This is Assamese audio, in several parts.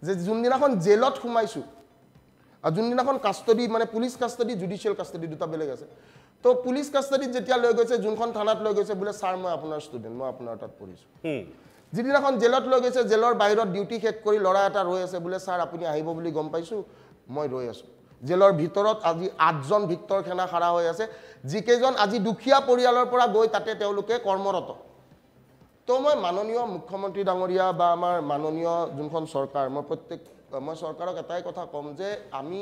যে যোনদিনাখন জেলত সোমাইছোঁ আৰু যোনদিনাখন কাষ্টডি মানে পুলিচ কাষ্টডি জুডিচিয়েল কাষ্টডি দুটা বেলেগ আছে তো পুলিচ কাষ্টডিত যেতিয়া লৈ গৈছে যোনখন থানাত লৈ গৈছে বোলে ছাৰ মই আপোনাৰ ষ্টুডেণ্ট মই আপোনাৰ তাত পঢ়িছোঁ যিদিনাখন জেলত লৈ গৈছে জেলৰ বাহিৰত ডিউটি শেষ কৰি ল'ৰা এটা ৰৈ আছে বোলে ছাৰ আপুনি আহিব বুলি গম পাইছোঁ মই ৰৈ আছোঁ জেলৰ ভিতৰত আজি 8জন ভিক্টৰ খেনা খাৰা হৈ আছে যিকেইজন আজি দুখীয়া পৰিয়ালৰ পৰা গৈ তাতে তেওঁলোকে কৰ্মৰত তো মই মাননীয় মুখ্যমন্ত্ৰী ডাঙৰীয়া বা আমাৰ মাননীয় যোনখন চৰকাৰ মই চৰকাৰক এটাই কথা ক'ম যে আমি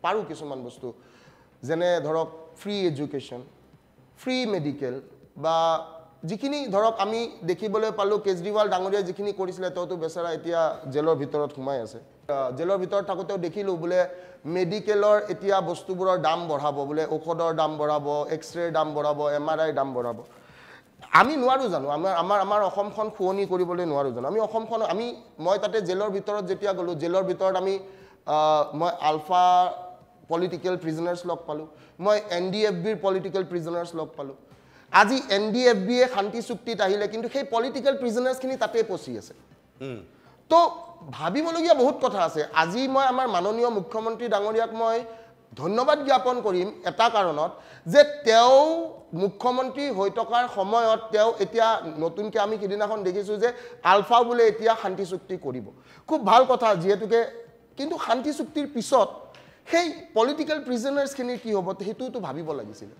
পাৰোঁ কিছুমান বস্তু যেনে ধৰক ফ্ৰী এডুকেশ্যন ফ্ৰী মেডিকেল বা যিখিনি ধৰক আমি দেখিবলৈ পালোঁ কেজৰিৱাল ডাঙৰীয়া যিখিনি কৰিছিলে তেওঁতো বেচাৰা এতিয়া জেলৰ ভিতৰত সোমাই আছে জেলৰ ভিতৰত থাকোঁতেও দেখিলোঁ বোলে মেডিকেলৰ এতিয়া বস্তুবোৰৰ দাম বঢ়াব বোলে ঔষধৰ দাম বঢ়াব এক্সৰেৰ দাম বঢ়াব MRI দাম বঢ়াব আমি নোৱাৰোঁ জানো আমাৰ অসমখন শুৱনি কৰিবলৈ নোৱাৰোঁ জানো মই তাতে জেলৰ ভিতৰত যেতিয়া গ'লোঁ জেলৰ ভিতৰত মই আলফা পলিটিকেল প্ৰিজনাৰ্ছ লগ পালোঁ মই NDFBৰ পলিটিকেল প্ৰিজনাৰ্ছ লগ পালোঁ আজি NDFBয়ে শান্তি চুক্তিত আহিলে কিন্তু সেই পলিটিকেল প্ৰিজনাৰ্ছখিনি তাতে পচি আছে তো ভাবিবলগীয়া বহুত কথা আছে আজি মই আমাৰ মাননীয় মুখ্যমন্ত্ৰী ডাঙৰীয়াক মই ধন্যবাদ জ্ঞাপন কৰিম এটা কাৰণত যে তেওঁ মুখ্যমন্ত্ৰী হৈ থকাৰ সময়ত তেওঁ এতিয়া নতুনকৈ আমি সিদিনাখন দেখিছোঁ যে আলফাও বোলে এতিয়া শান্তি চুক্তি কৰিব খুব ভাল কথা যিহেতুকে কিন্তু শান্তি চুক্তিৰ পিছত সেই পলিটিকেল প্ৰিজনাৰ্ছখিনিৰ কি হ'ব সেইটোতো ভাবিব লাগিছিলে